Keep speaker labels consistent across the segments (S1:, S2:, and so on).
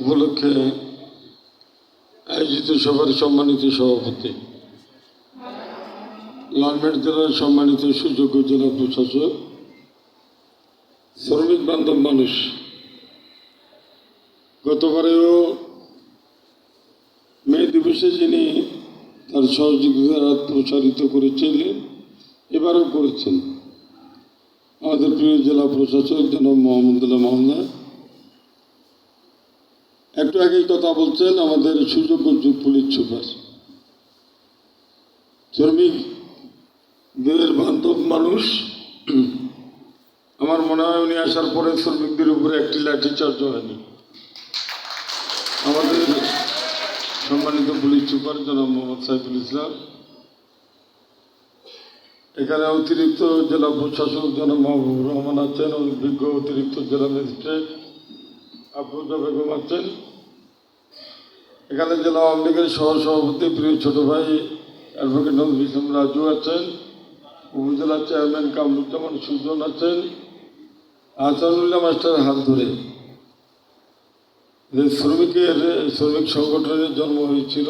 S1: উপলক্ষে আয়োজিত সভার সম্মানিত সভাপতি, লালমেট জেলার সম্মানিত সুযোগ্য জেলা প্রশাসক, শ্রমিক বান্ধব মানুষ, গতবারেও মে দিবসে যিনি তার সহযোগিতার হাত প্রসারিত করেছিলেন, এবারও করেছেন আমাদের প্রিয় জেলা প্রশাসক জনাব মোহাম্মদুল্লাহ মহোদয়। একটু আগেই কথা বলছেন আমাদের সুযোগ্য পুলিশ সুপার, শ্রমিকদের বান্ধব মানুষ। আমার মনে হয় উনি আসার পরে শ্রমিকদের উপরে একটি লাঠিচার্জ হয়নি। আমাদের সম্মানিত পুলিশ সুপার জনাব মোহাম্মদ সাইফুল ইসলাম, এখানে অতিরিক্ত জেলা প্রশাসক জনাব মাহবুবুর রহমান আছেন, অভিজ্ঞ অতিরিক্ত জেলা ম্যাজিস্ট্রেট আফরোজা বেগম আছেন, এখানে জেলা আওয়ামী লীগের সহসভাপতি প্রিয় ছোট ভাই অ্যাডভোকেট নজরুল ইসলাম রাজু আছেন, উপজেলা চেয়ারম্যান কামরুজ্জামান সুজন আছেন। আহসানুল্লাহ মাস্টার হাত ধরে যে শ্রমিক সংগঠনের জন্ম হয়েছিল,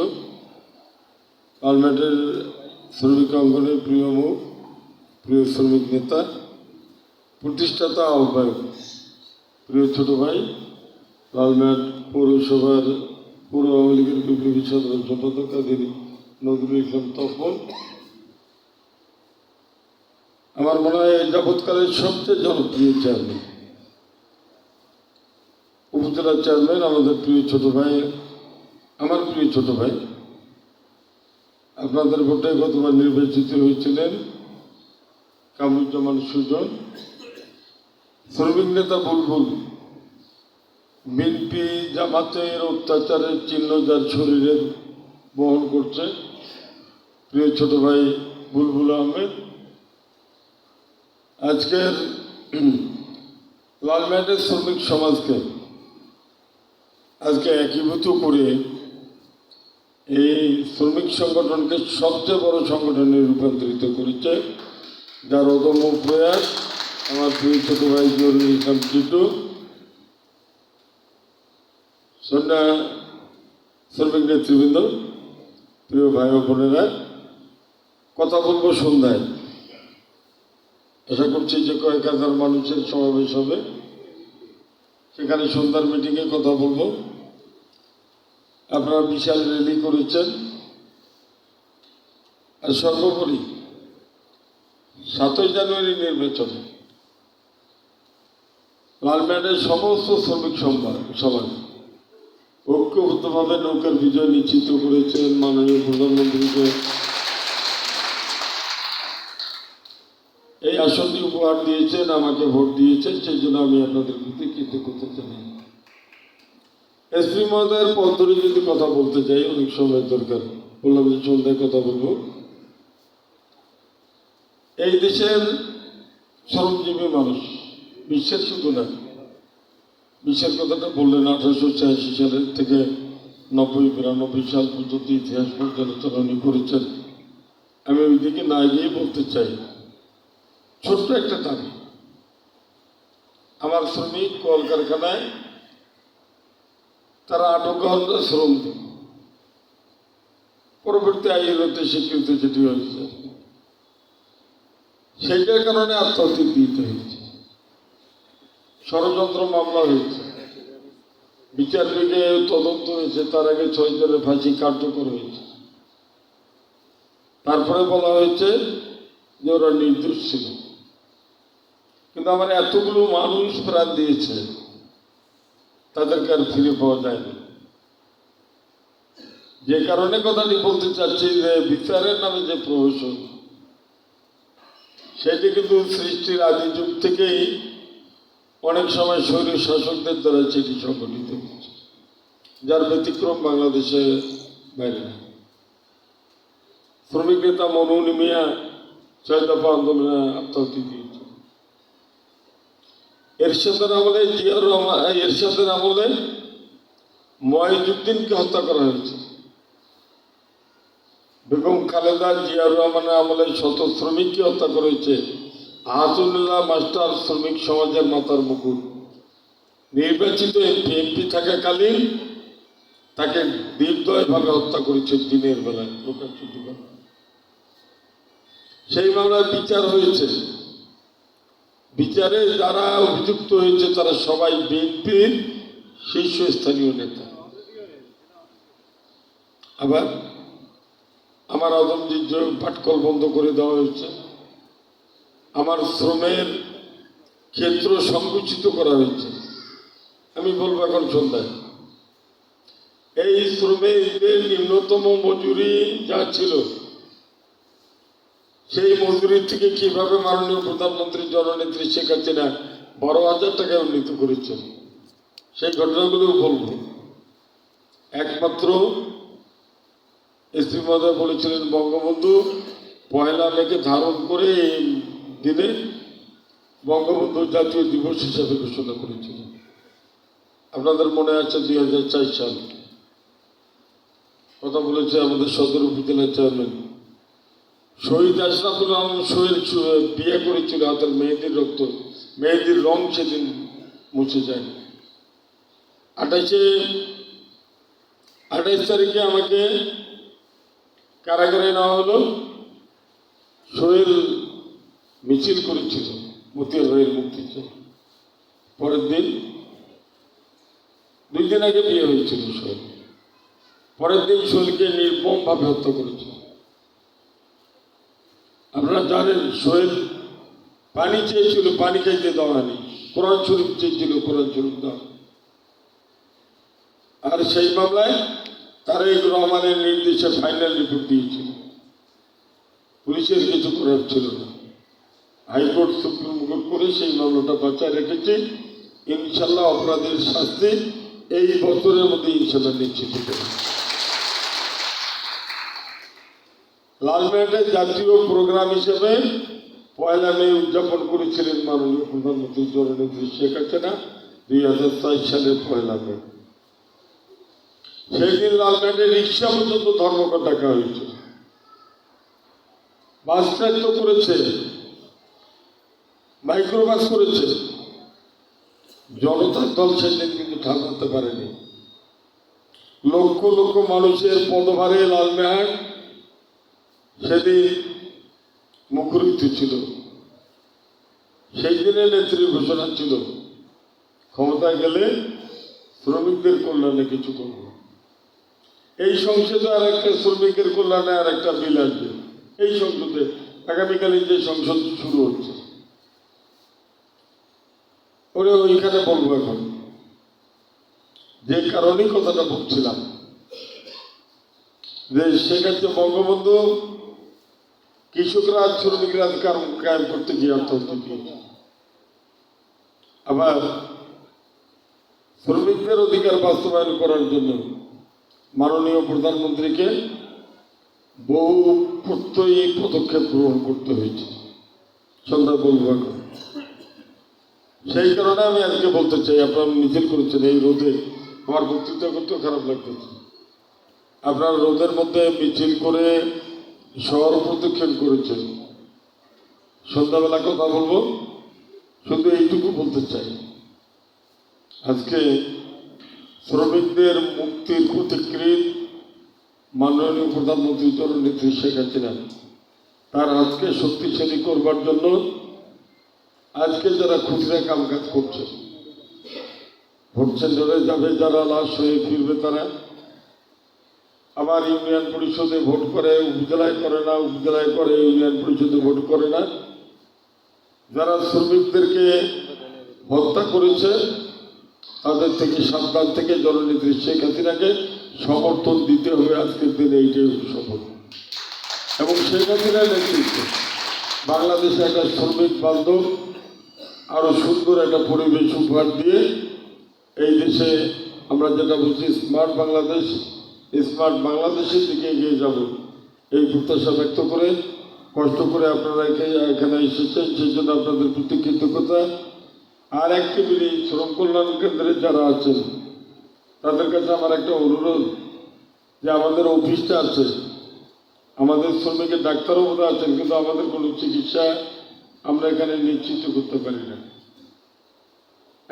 S1: লালমেটের শ্রমিক অঙ্গনের প্রিয় মুখ, প্রিয় শ্রমিক নেতা, প্রতিষ্ঠাতা আহ্বায়ক প্রিয় ছোট ভাই, লালমেট পৌরসভার পৌর আওয়ামী লীগের বিপ্লবী সাধারণ সম্পাদক কাজী নজরুল ইসলাম তপন, আমার মনে হয় যাবৎকালের সবচেয়ে জনপ্রিয় চেয়ারম্যান, উপজেলা চেয়ারম্যান আমাদের প্রিয় ছোট ভাই, আমার প্রিয় ছোট ভাই, আপনাদের ভোটে গতবার নির্বাচিত হয়েছিলেন কামরুজ্জামান সুজন, শ্রমিক নেতা বুলবুল, বিএনপি জামাতের অত্যাচারের চিহ্ন যার শরীরে বহন করছে প্রিয় ছোট ভাই বুলবুল আহমেদ। আজকের লালমেটের শ্রমিক সমাজকে আজকে একীভূত করে এই শ্রমিক সংগঠনকে সবচেয়ে বড় সংগঠনে রূপান্তরিত করেছে, যার অদম্য প্রয়াস আমার প্রিয় ছোট ভাই জরুল ইসলাম টিটু, সন্ধ্যা শ্রমিক নেতৃবৃন্দ, প্রিয় ভাই ও বোনেরা। কথা বলবো সন্ধ্যায়, আশা করছি যে কয়েক হাজার মানুষের সমাবেশ হবে, সেখানে সন্ধ্যার মিটিংয়ে কথা বলবো। আপনারা বিশাল র্যালি করেছেন, আর সর্বোপরি 7ই জানুয়ারি নির্বাচনে লালমেটের সমস্ত শ্রমিক সমাজ ঐক্যবদ্ধভাবে নৌকার বিজয় নিশ্চিত করেছেন। মাননীয় প্রধানমন্ত্রীকে এই আসনটি উপহার দিয়েছেন, আমাকে ভোট দিয়েছেন, সেই জন্য আমি আপনাদের প্রতি কৃতজ্ঞতা জানাই। এসপি মহোদয়ের পদ ধরে যদি কথা বলতে চাই, অনেক সময় দরকার, বললাম যে সন্ধ্যায় কথা বলবো। এই দেশের শ্রমজীবী মানুষ, বিশ্বের শুধু না, বিশ্বের কথাটা বললেন 1886 সালের থেকে 90-92 সাল পর্যন্ত ইতিহাস পর্যালোচনা করেছেন। আমি ওই দিকে না গিয়ে বলতে চাই, ছোট্ট একটা দাবি, আমার শ্রমিক কলকারখানায় তারা 8 ঘন্টা শ্রম দেন, পরবর্তী আইনতে স্বীকৃত যেটি হয়েছে, সেইটার কারণে আত্মহত্যা দিতে হয়েছে, ষড়যন্ত্র মামলা হয়েছে, বিচার বিভাগে তদন্ত হয়েছে, তার আগে 6 জনের ফাঁসি কার্যকর হয়েছে, তারপরে বলা হয়েছে যে ওরা নির্দোষ ছিল। কিন্তু আমার এতগুলো মানুষ প্রাণ দিয়েছে, তাদেরকে আর ফিরে পাওয়া যায়নি। যে কারণে কথাটি বলতে চাচ্ছি যে বিচারের নামে যে প্রহসন, সেটি কিন্তু সৃষ্টির আদি যুগ থেকেই অনেক সময় স্বৈর শাসকদের দ্বারা সেটি সংগঠিত হচ্ছে, যার ব্যতিক্রম বাংলাদেশে বাইরে। শ্রমিক নেতা মনউন মিয়া 6 দফা আন্দোলনে আত্মহত্যা দিয়েছে। এরশাদের আমলে মহিউদ্দিনকে হত্যা করা হয়েছে। বেগম খালেদা জিয়ার রহমানের আমলে শত শ্রমিককে হত্যা করা হয়েছে। আহসানুল্লাহ মাস্টার শ্রমিক সমাজের মাথার মুকুট, নির্বাচিত এমপি থাকাকালীন তাকে নির্দয়ভাবে হত্যা করেছে দিনের বেলায় লোকাচ্যুত করে। সেই মামলার বিচার হয়েছে। বিচারে যারা অভিযুক্ত হয়েছে তারা সবাই বিএনপির শীর্ষস্থানীয় নেতা। আবার আমার আদমজিৎ পাটকল বন্ধ করে দেওয়া হয়েছে, আমার শ্রমের ক্ষেত্র সংকুচিত করা হয়েছে। আমি বলবো এখন সন্ধ্যায় এই শ্রমিকদের নিম্নতম মজুরি যা ছিল সেই মজুরির থেকে কিভাবে মাননীয় প্রধানমন্ত্রী জননেত্রী শেখ হাসিনা 12,000 টাকায় উন্নীত করেছেন সেই ঘটনাগুলো বলবো। একমাত্র এসপি মহোদয় বলেছিলেন বঙ্গবন্ধু 1 মেকে ধারণ করে এই দিনে বঙ্গবন্ধু জাতীয় দিবস হিসাবে ঘোষণা করেছিলেন। আপনাদের মনে আছে 2004 সাল কথা বলেছে আমাদের সদর উপজেলার চেয়ারম্যান শহীদ আশরাফুল রহমান সোহেল বিয়ে করেছিল, হাতের মেহেদির রং সেদিন মুছে যায়। 28 তারিখে আমাকে কারাগারে নেওয়া হলো। সোহেল মিছিল করেছিল মতিয়ার ভাইয়ের মুক্তি চাই। পরের দিন 2 দিন আগে বিয়ে হয়েছিল সোহেল, পরের দিন সোহেলকে নির্মমভাবে হত্যা করেছিল। আপনারা জানেন সোহেল পানি চেয়েছিল, পানি খাইতে দেওয়া হয়নি। কোরআন শরীফ চেয়েছিল, কোরআন শরীফ দেওয়া। আর সেই মামলায় তারেক রহমানের নির্দেশে ফাইনাল রিপোর্ট দিয়েছিল। পুলিশের কিছু করার ছিল না। হাইকোর্ট সুপ্রিম কোর্ট করে সেই মামলাটা বাঁচায় রেখেছে। ইনশাল্লাহ অপরাধের শাস্তি এই বছরের মধ্যে ইনশাল্লাহ নিশ্চিত করে। লালমেটের জাতীয় প্রোগ্রাম হিসেবে 1 মে উদযাপন করেছিলেন মাননীয় প্রধানমন্ত্রী জননেত্রী শেখ হাসিনা 2004 সালের 1 মে। সেই দিন লালমেটে রিক্সা পর্যন্ত ধর্মঘট ডাকা হয়েছে, বাস স্ট্যান্ড তো করেছে, মাইক্রোবাস করেছে। জনতার দল সেদিন কিন্তু থামাতে পারেনি। লক্ষ লক্ষ মানুষের পদভারে লালমেহাট সেদিন মুখরিত ছিল। সেই দিনে নেত্রীর ঘোষণা ছিল ক্ষমতায় গেলে শ্রমিকদের কল্যাণে কিছু করব। এই সংসদে আর একটা শ্রমিকের কল্যাণে আর একটা বিল আসবে। এই সংসদে আগামীকালে যে সংসদ শুরু হচ্ছে ওরে ওইখানে বলবো এখন যে কারণেই কথাটা বলছিলাম যে সেক্ষেত্রে বঙ্গবন্ধু কৃষকরা শ্রমিকরা কায়েম করতে গিয়ে আত্মহত্যা দিয়েছে। আবার শ্রমিকদের অধিকার বাস্তবায়ন করার জন্য মাননীয় প্রধানমন্ত্রীকে বহু প্রত্যয়ী পদক্ষেপ গ্রহণ করতে হয়েছে। সন্ধ্যা বলবো এখন। সেই কারণে আমি আজকে বলতে চাই, আপনারা মিছিল করেছেন এই রোদে, আমার বক্তৃতা করতেও খারাপ লাগতেছে। আপনারা রোদের মধ্যে মিছিল করে শহর প্রদক্ষিণ করেছেন। সন্ধ্যাবেলা কথা বলবো, শুধু এইটুকু বলতে চাই, আজকে শ্রমিকদের মুক্তির প্রতিক্রিয়া মাননীয় প্রধানমন্ত্রী জননেত্রী শেখ হাসিনা তার আজকে শক্তিশালী করবার জন্য আজকে যারা খুচরা কামকাজ করছে, ভোট সেন্টারে যাবে যারা, লাশ হয়ে ফিরবে তারা, আবার ইউনিয়ন পরিষদে ভোট করে, উপজেলায় করে না, উপজেলায় করে ইউনিয়ন পরিষদে ভোট করে না, যারা শ্রমিকদেরকে হত্যা করেছে তাদের থেকে সাবধান থেকে জননেত্রী শেখ হাসিনাকে সমর্থন দিতে হবে। আজকের দিনে এইটাই শপথ। এবং শেখ হাসিনার নেতৃত্বে বাংলাদেশে একটা শ্রমিক বান্ধব আরো সুন্দর একটা পরিবেশ উপহার দিয়ে এই দেশে আমরা যেটা বলছি স্মার্ট বাংলাদেশের দিকে এগিয়ে যাব, এই প্রত্যাশা ব্যক্ত করে কষ্ট করে আপনারা এখানে এসেছেন সেই জন্য আপনাদের প্রতি কৃতজ্ঞতা। আর একটি মিলি শ্রম কল্যাণ কেন্দ্রে যারা আছেন তাদের কাছে আমার একটা অনুরোধ যে আমাদের অফিসটা আছে, আমাদের শ্রমিকের ডাক্তারও বোধ আছেন, কিন্তু আমাদের কোনো চিকিৎসা আমরা এখানে নিশ্চিত করতে পারি না।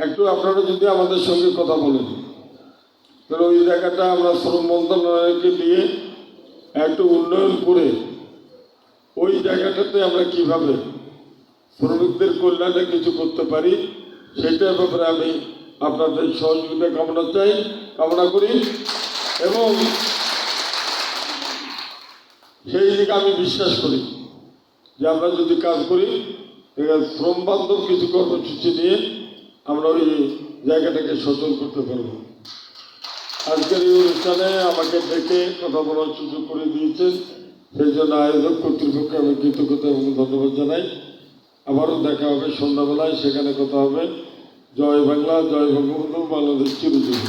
S1: একটু আপনারা যদি আমাদের সঙ্গে কথা বলেন, তাহলে ওই জায়গাটা আমরা শ্রম মন্ত্রণালয়কে দিয়ে একটু উন্নয়ন করে ওই জায়গাটাতে আমরা কিভাবে শ্রমিকদের কল্যাণে কিছু করতে পারি সেটার ব্যাপারে আমি আপনাদের সহযোগিতা কামনা করি এবং সেই দিকে আমি বিশ্বাস করি যে আমরা যদি কাজ করি শ্রম বান্ধব কিছু কর্মসূচি নিয়ে আমরা ওই জায়গাটাকে সচল করতে পারব। আজকের এই অনুষ্ঠানে আমাকে ডেকে কথা বলার সুযোগ করে দিয়েছেন, সেই জন্য আয়োজক কর্তৃপক্ষকে আমি কৃতজ্ঞতা এবং ধন্যবাদ জানাই। আবারও দেখা হবে সন্ধ্যাবেলায়, সেখানে কথা হবে। জয় বাংলা, জয় বঙ্গবন্ধু, বাংলাদেশ চিরজীবী।